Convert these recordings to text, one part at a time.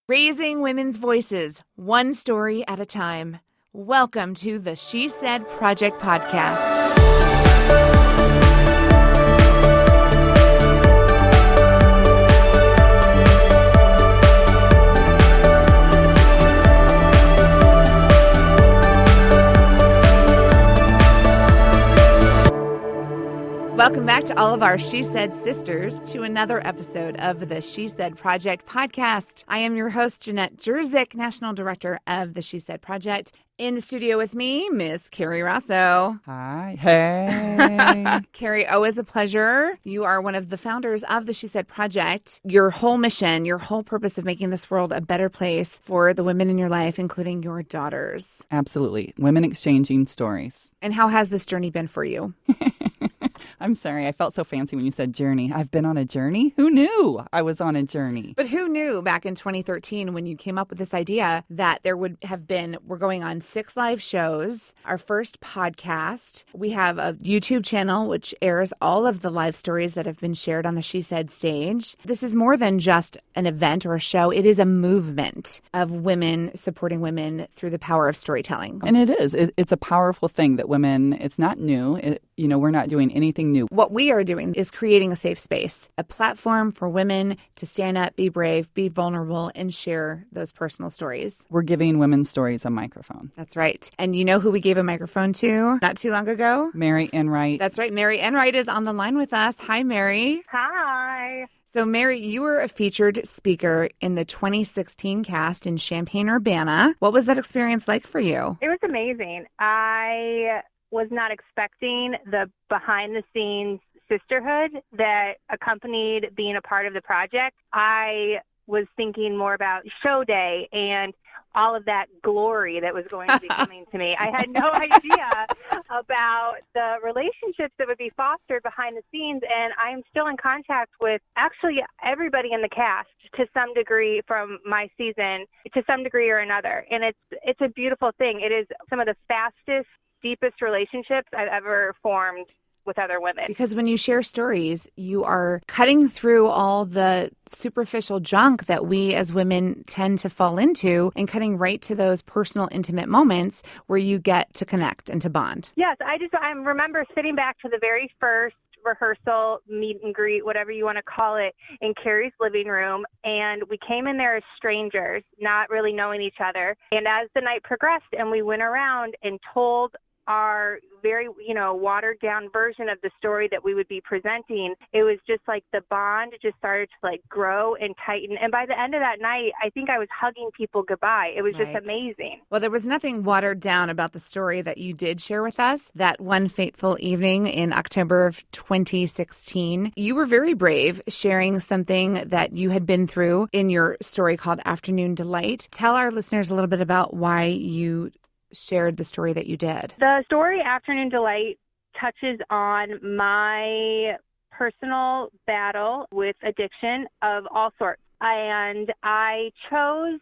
Raising women's voices, one story at a time. Welcome to the She Said Project podcast. Welcome back to all of our She Said sisters to another episode of the She Said Project podcast. I am your host, Jenette Jerzik, National Director of the She Said Project. In the studio with me, Miss Kerry Rosso. Hi. Hey. Kerry, always a pleasure. You are one of the founders of the She Said Project. Your whole mission, your whole purpose of making this world a better place for the women in your life, including your daughters. Absolutely. Women exchanging stories. And how has this journey been for you? I'm sorry. I felt so fancy when you said journey. I've been on a journey? Who knew I was on a journey? But who knew back in 2013 when you came up with this idea that there would have been, we're going on 6 live shows, our first podcast. We have a YouTube channel which airs all of the live stories that have been shared on the She Said stage. This is more than just an event or a show. It is a movement of women supporting women through the power of storytelling. And it is. It's a powerful thing that women, it's not new. We're not doing anything new. What we are doing is creating a safe space, a platform for women to stand up, be brave, be vulnerable, and share those personal stories. We're giving women's stories a microphone. That's right. And you know who we gave a microphone to not too long ago? Mary Enright. That's right. Mary Enright is on the line with us. Hi, Mary. Hi. So, Mary, you were a featured speaker in the 2016 cast in Champaign-Urbana. What was that experience like for you? It was amazing. I was not expecting the behind-the-scenes sisterhood that accompanied being a part of the project. I was thinking more about show day and all of that glory that was going to be coming to me. I had no idea about the relationships that would be fostered behind the scenes, and I am still in contact with actually everybody in the cast to some degree from my season, to some degree or another. And it's a beautiful thing. It is some of the fastest, deepest relationships I've ever formed with other women. Because when you share stories, you are cutting through all the superficial junk that we as women tend to fall into and cutting right to those personal, intimate moments where you get to connect and to bond. Yes, I remember sitting back to the very first rehearsal, meet and greet, whatever you want to call it, in Kerry's living room. And we came in there as strangers, not really knowing each other. And as the night progressed and we went around and told our very, watered down version of the story that we would be presenting, it was just like the bond just started to grow and tighten. And by the end of that night, I think I was hugging people goodbye. It was just amazing. Well, there was nothing watered down about the story that you did share with us that one fateful evening in October of 2016. You were very brave sharing something that you had been through in your story called Afternoon Delight. Tell our listeners a little bit about why you shared the story that you did. The story Afternoon Delight touches on my personal battle with addiction of all sorts. And I chose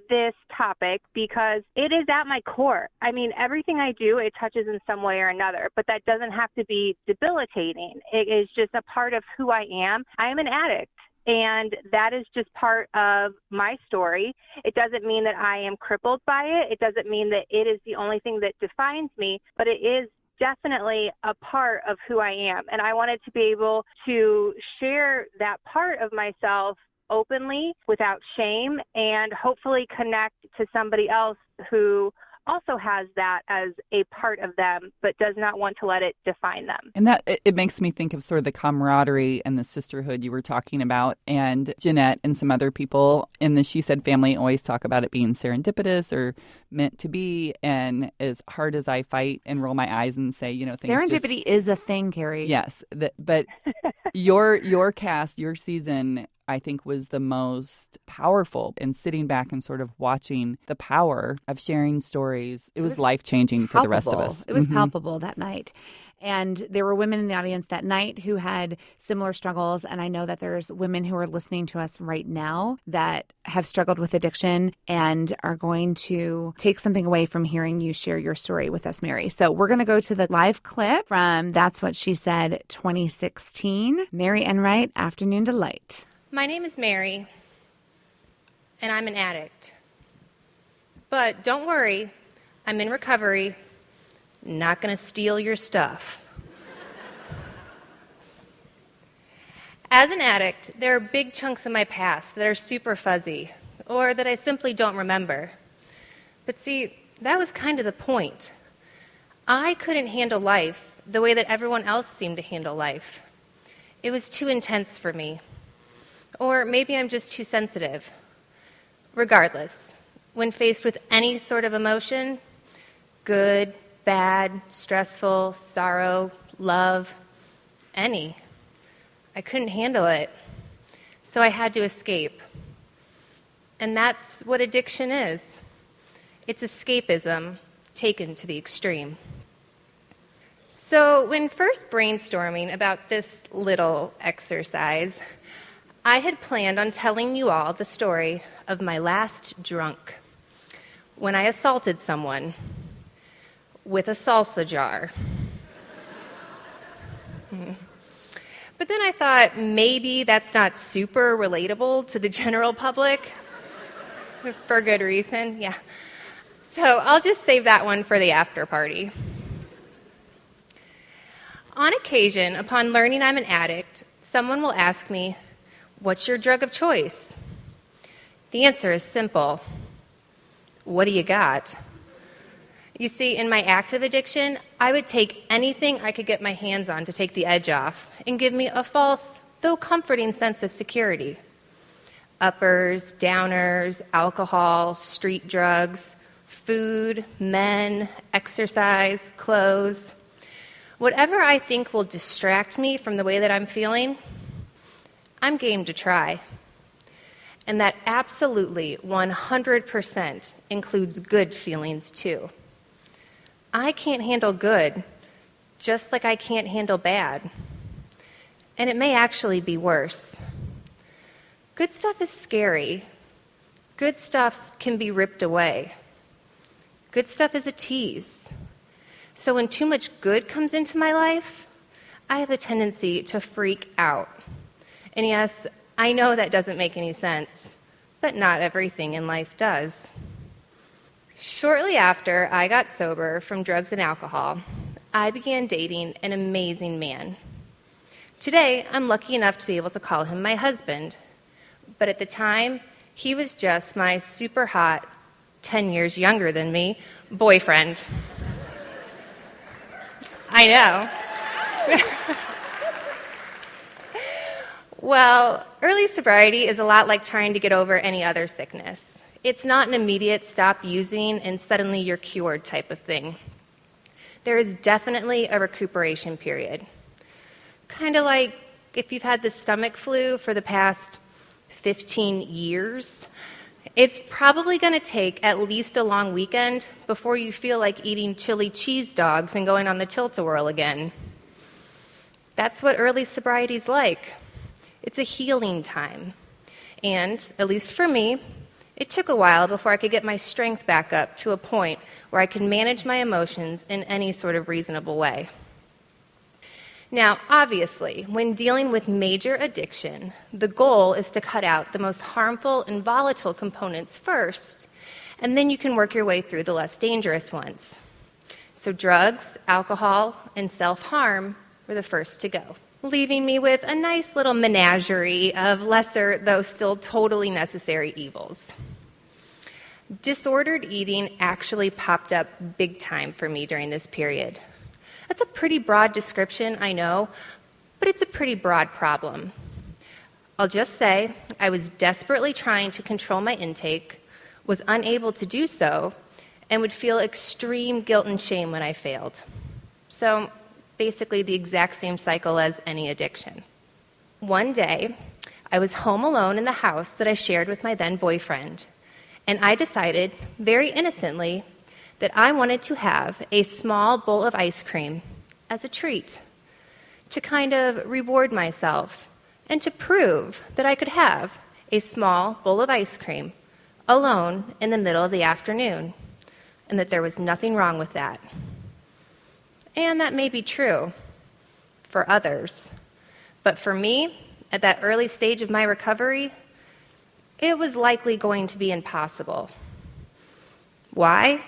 this topic because it is at my core. I mean, everything I do, it touches in some way or another, but that doesn't have to be debilitating. It is just a part of who I am. I am an addict. And that is just part of my story. It doesn't mean that I am crippled by it. It doesn't mean that it is the only thing that defines me, but it is definitely a part of who I am. And I wanted to be able to share that part of myself openly, without shame, and hopefully connect to somebody else who also has that as a part of them, but does not want to let it define them. And that it makes me think of sort of the camaraderie and the sisterhood you were talking about. And Jenette and some other people in the She Said family always talk about it being serendipitous or meant to be. And as hard as I fight and roll my eyes and say, things serendipity is a thing, Kerry. Yes. But your cast, your season, I think, was the most powerful. And sitting back and sort of watching the power of sharing stories, it was life-changing for the rest of us. It was palpable that night. And there were women in the audience that night who had similar struggles. And I know that there's women who are listening to us right now that have struggled with addiction and are going to take something away from hearing you share your story with us, Mary. So we're going to go to the live clip from That's What She Said 2016. Mary Enright, Afternoon Delight. My name is Mary. and I'm an addict. But don't worry, I'm in recovery, not going to steal your stuff. As an addict, there are big chunks of my past that are super fuzzy, or that I simply don't remember. But see, that was kind of the point. I couldn't handle life the way that everyone else seemed to handle life. It was too intense for me. Or maybe I'm just too sensitive. Regardless, when faced with any sort of emotion, good, bad, stressful, sorrow, love, any, I couldn't handle it. So I had to escape. And that's what addiction is. It's escapism taken to the extreme. So when first brainstorming about this little exercise, I had planned on telling you all the story of my last drunk, when I assaulted someone with a salsa jar. But then I thought maybe that's not super relatable to the general public, for good reason, yeah. So I'll just save that one for the after party. On occasion, upon learning I'm an addict, someone will ask me, "What's your drug of choice?" The answer is simple. What do you got? You see, in my active addiction, I would take anything I could get my hands on to take the edge off and give me a false, though comforting sense of security. Uppers, downers, alcohol, street drugs, food, men, exercise, clothes. Whatever I think will distract me from the way that I'm feeling, I'm game to try. And that absolutely 100% includes good feelings too. I can't handle good, just like I can't handle bad. And it may actually be worse. Good stuff is scary. Good stuff can be ripped away. Good stuff is a tease. So when too much good comes into my life, I have a tendency to freak out. And yes, I know that doesn't make any sense, but not everything in life does. Shortly after I got sober from drugs and alcohol, I began dating an amazing man. Today, I'm lucky enough to be able to call him my husband, but at the time, he was just my super hot, 10 years younger than me, boyfriend. I know. Well, early sobriety is a lot like trying to get over any other sickness. It's not an immediate stop using and suddenly you're cured type of thing. There is definitely a recuperation period. Kind of like if you've had the stomach flu for the past 15 years, it's probably going to take at least a long weekend before you feel like eating chili cheese dogs and going on the tilt-a-whirl again. That's what early sobriety's like. It's a healing time. And, at least for me, it took a while before I could get my strength back up to a point where I could manage my emotions in any sort of reasonable way. Now, obviously, when dealing with major addiction, the goal is to cut out the most harmful and volatile components first, and then you can work your way through the less dangerous ones. So drugs, alcohol, and self-harm were the first to go, leaving me with a nice little menagerie of lesser, though still totally necessary evils. Disordered eating actually popped up big time for me during this period. That's a pretty broad description, I know, but it's a pretty broad problem. I'll just say I was desperately trying to control my intake, was unable to do so, and would feel extreme guilt and shame when I failed. So basically the exact same cycle as any addiction. One day, I was home alone in the house that I shared with my then boyfriend, and I decided, very innocently, that I wanted to have a small bowl of ice cream as a treat, to kind of reward myself and to prove that I could have a small bowl of ice cream alone in the middle of the afternoon, and that there was nothing wrong with that. And that may be true for others, but for me, at that early stage of my recovery, it was likely going to be impossible. Why?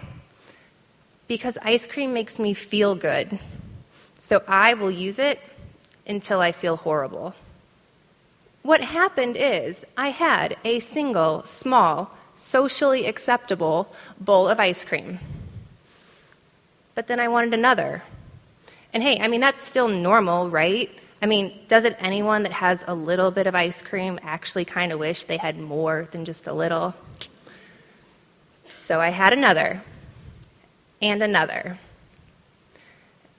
Because ice cream makes me feel good, so I will use it until I feel horrible. What happened is I had a single, small, socially acceptable bowl of ice cream. But then I wanted another. And hey, I mean, that's still normal, right? I mean, doesn't anyone that has a little bit of ice cream actually kind of wish they had more than just a little? So I had another, and another.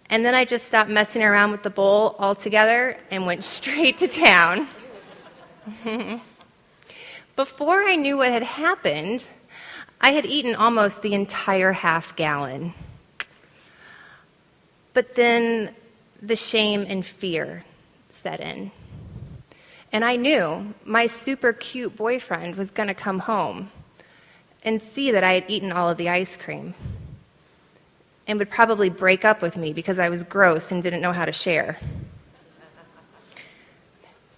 And then I just stopped messing around with the bowl altogether and went straight to town. Before I knew what had happened, I had eaten almost the entire half gallon. But then the shame and fear set in. And I knew my super cute boyfriend was going to come home and see that I had eaten all of the ice cream and would probably break up with me because I was gross and didn't know how to share.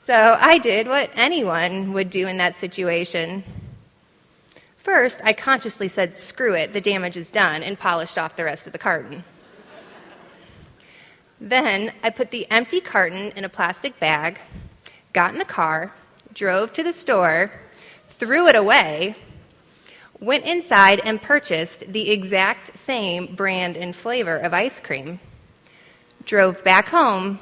So I did what anyone would do in that situation. First, I consciously said, "Screw it, the damage is done," and polished off the rest of the carton. Then I put the empty carton in a plastic bag, got in the car, drove to the store, threw it away, went inside and purchased the exact same brand and flavor of ice cream, drove back home,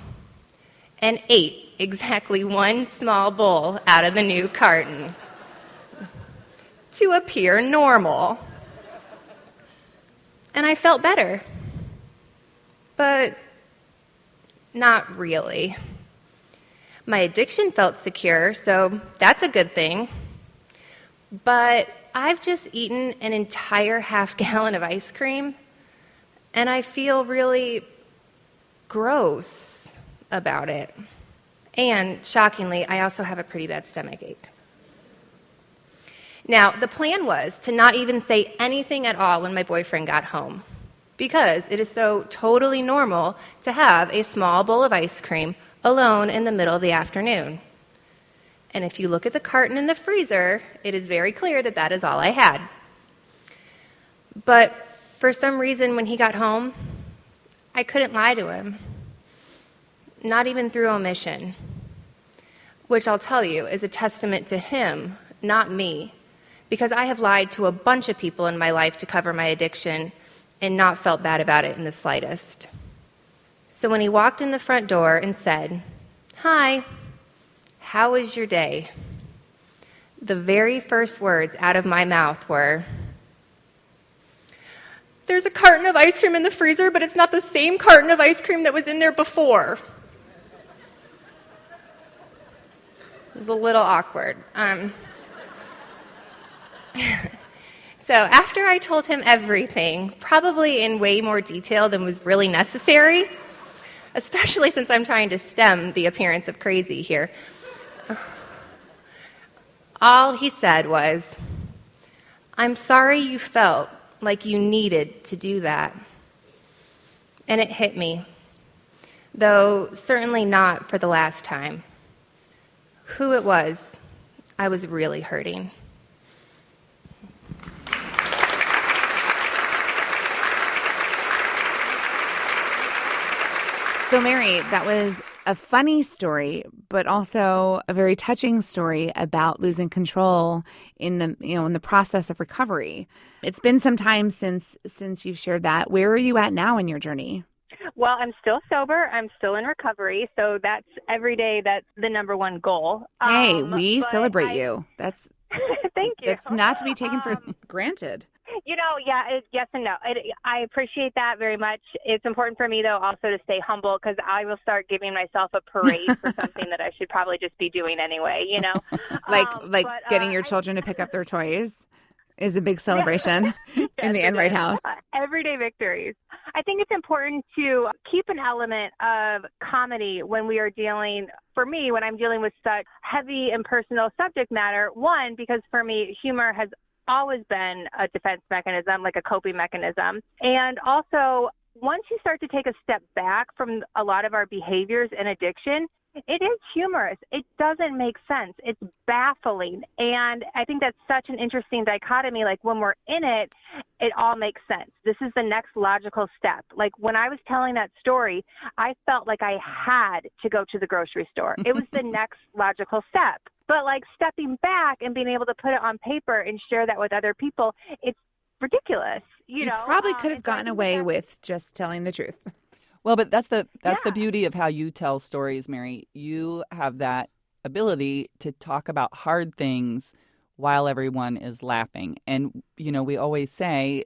and ate exactly one small bowl out of the new carton to appear normal. And I felt better. But not really. My addiction felt secure, so that's a good thing. But I've just eaten an entire half gallon of ice cream, and I feel really gross about it. And shockingly, I also have a pretty bad stomachache. Now, the plan was to not even say anything at all when my boyfriend got home, because it is so totally normal to have a small bowl of ice cream alone in the middle of the afternoon. And if you look at the carton in the freezer, it is very clear that that is all I had. But for some reason, when he got home, I couldn't lie to him, not even through omission, which I'll tell you is a testament to him, not me, because I have lied to a bunch of people in my life to cover my addiction and not felt bad about it in the slightest. So when he walked in the front door and said, "Hi, how was your day?" the very first words out of my mouth were, "There's a carton of ice cream in the freezer, but it's not the same carton of ice cream that was in there before." It was a little awkward. So after I told him everything, probably in way more detail than was really necessary, especially since I'm trying to stem the appearance of crazy here, all he said was, "I'm sorry you felt like you needed to do that." And it hit me, though certainly not for the last time. Who it was, I was really hurting. So, Mary, that was a funny story, but also a very touching story about losing control in the process of recovery. It's been some time since you've shared that. Where are you at now in your journey? Well, I'm still sober. I'm still in recovery. So that's every day. That's the number one goal. Hey, we celebrate you. That's thank you. That's not to be taken for granted. Yes and no. I appreciate that very much. It's important for me, though, also to stay humble, because I will start giving myself a parade for something that I should probably just be doing anyway, Like getting your children to pick up their toys is a big celebration in the Enright house. Everyday victories. I think it's important to keep an element of comedy when we are dealing, for me, when I'm dealing with such heavy and personal subject matter. One, because for me, humor has always been a defense mechanism, like a coping mechanism. And also, once you start to take a step back from a lot of our behaviors and addiction, It is humorous. It doesn't make sense. It's baffling. And I think that's such an interesting dichotomy. Like when we're in it, it all makes sense. This is the next logical step. Like when I was telling that story, I felt like I had to go to the grocery store. It was the next logical step. But like stepping back and being able to put it on paper and share that with other people, it's ridiculous. You know, probably could have gotten away with just telling the truth. Well, but that's the beauty of how you tell stories, Mary. You have that ability to talk about hard things while everyone is laughing. And, you know, we always say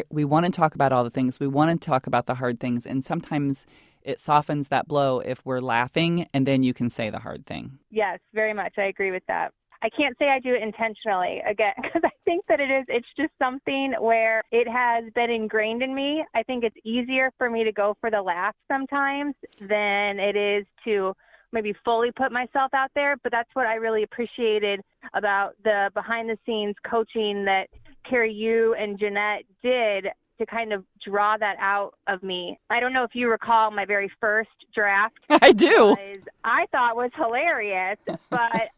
we want to talk about all the things. We want to talk about the hard things. And sometimes it softens that blow if we're laughing, and then you can say the hard thing. Yes, very much. I agree with that. I can't say I do it intentionally, again, because I think that it's just something where it has been ingrained in me. I think it's easier for me to go for the laugh sometimes than it is to maybe fully put myself out there. But that's what I really appreciated about the behind-the-scenes coaching that Kerry, you and Jenette did to kind of draw that out of me. I don't know if you recall my very first draft. I do. I thought was hilarious, but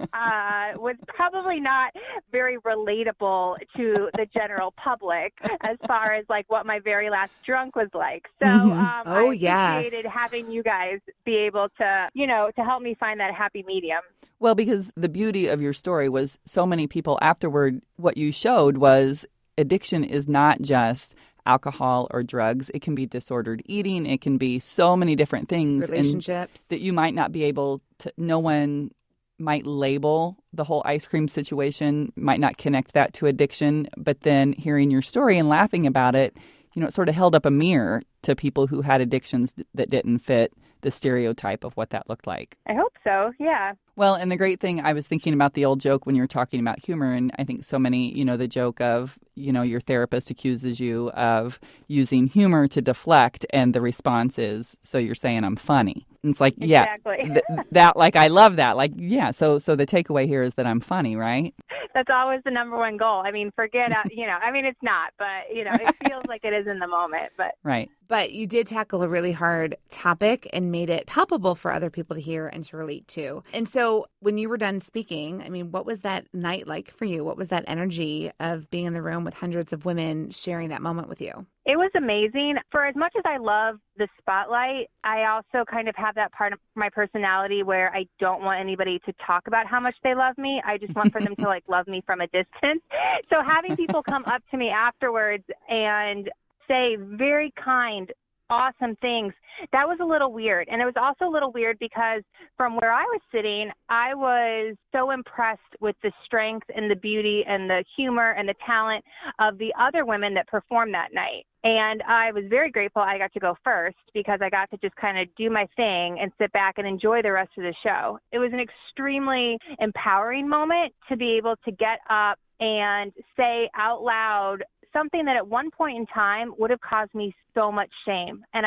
was probably not very relatable to the general public as far as like what my very last drunk was like. So I appreciated having you guys be able to, you know, to help me find that happy medium. Well, because the beauty of your story was so many people afterward, what you showed was addiction is not just alcohol or drugs. It can be disordered eating. It can be so many different things. Relationships. That you might not be able to, no one might label the whole ice cream situation, might not connect that to addiction. But then hearing your story and laughing about it, you know, it sort of held up a mirror to people who had addictions that didn't fit the stereotype of what that looked like. I hope so, yeah. Well, and the great thing, I was thinking about the old joke when you were talking about humor, and I think so many, you know, the joke of, you know, your therapist accuses you of using humor to deflect, and the response is, so you're saying I'm funny. And it's like, exactly. That, like, I love that. Like, yeah, so the takeaway here is that I'm funny, right? That's always the number one goal. I mean, forget, you know, I mean, it's not, but, you know, it feels like it is in the moment. But Right. But you did tackle a really hard topic and made it palpable for other people to hear and to relate to. And so when you were done speaking, I mean, what was that night like for you? What was that energy of being in the room with hundreds of women sharing that moment with you? It was amazing. For as much as I love the spotlight, I also kind of have that part of my personality where I don't want anybody to talk about how much they love me. I just want for them to like love me from a distance. So having people come up to me afterwards and say very kind, awesome things, that was a little weird. And it was also a little weird because from where I was sitting, I was so impressed with the strength and the beauty and the humor and the talent of the other women that performed that night. And I was very grateful I got to go first because I got to just kind of do my thing and sit back and enjoy the rest of the show. It was an extremely empowering moment to be able to get up and say out loud something that at one point in time would have caused me so much shame. And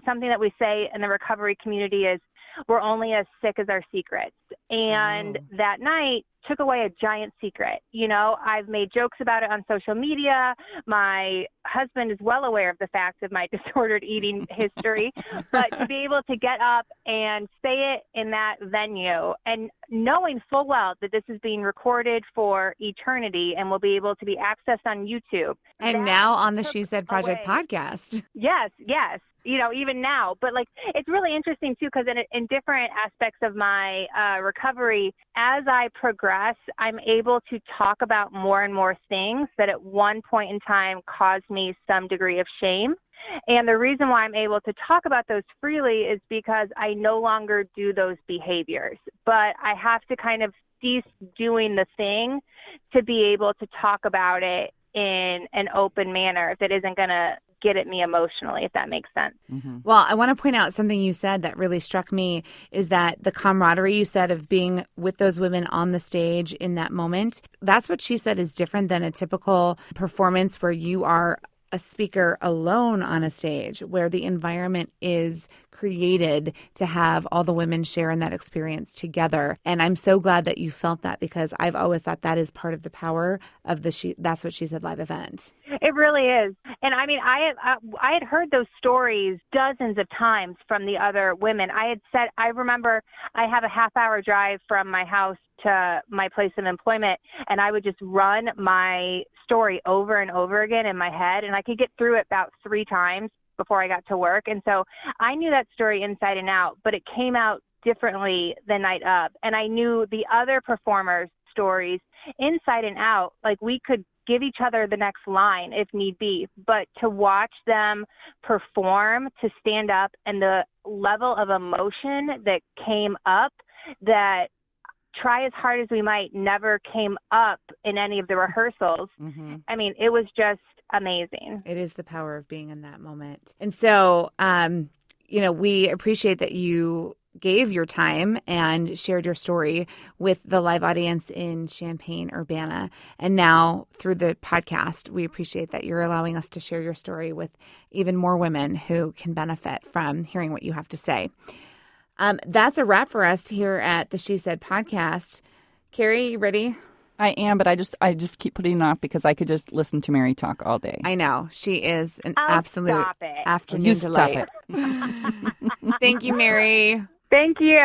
something that we say in the recovery community is we're only as sick as our secrets. And that night took away a giant secret. You know, I've made jokes about it on social media. My husband is well aware of the fact of my disordered eating history, but to be able to get up and say it in that venue and knowing full well that this is being recorded for eternity and will be able to be accessed on YouTube. And now on the She Said Project podcast. Yes. You know, even now. But, like, it's really interesting, too, because in different aspects of my recovery, as I progress, I'm able to talk about more and more things that at one point in time caused me some degree of shame. And the reason why I'm able to talk about those freely is because I no longer do those behaviors. But I have to kind of cease doing the thing to be able to talk about it in an open manner if it isn't going to get at me emotionally, if that makes sense. Mm-hmm. Well, I want to point out something you said that really struck me is that the camaraderie you said of being with those women on the stage in that moment, that's what She Said is different than a typical performance where you are a speaker alone on a stage, where the environment is created to have all the women share in that experience together. And I'm so glad that you felt that because I've always thought that is part of the power of the That's What She Said live event. It really is. And I mean, I had heard those stories dozens of times from the other women. I remember I have a half-hour drive from my house to my place of employment, and I would just run my story over and over again in my head, and I could get through it about 3 times before I got to work. And so I knew that story inside and out, but it came out differently the night of. And I knew the other performers' stories inside and out. Like, we could give each other the next line if need be, but to watch them perform, to stand up, and the level of emotion that came up, that try as hard as we might never came up in any of the rehearsals. Mm-hmm. I mean, it was just amazing. It is the power of being in that moment. And so, we appreciate that you gave your time and shared your story with the live audience in Champaign-Urbana. And now through the podcast, we appreciate that you're allowing us to share your story with even more women who can benefit from hearing what you have to say. That's a wrap for us here at the She Said podcast. Carrie, you ready? I am, but I just keep putting it off because I could just listen to Mary talk all day. I know. She is an absolute afternoon delight. Thank you, Mary. Thank you.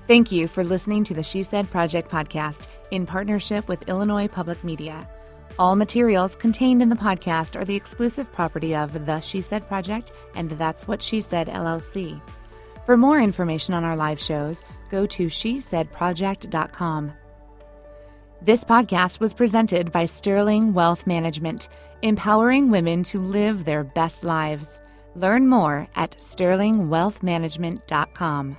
Thank you for listening to the She Said Project podcast in partnership with Illinois Public Media. All materials contained in the podcast are the exclusive property of the She Said Project and That's What She Said, LLC. For more information on our live shows, go to shesaidproject.com. This podcast was presented by Sterling Wealth Management, empowering women to live their best lives. Learn more at sterlingwealthmanagement.com.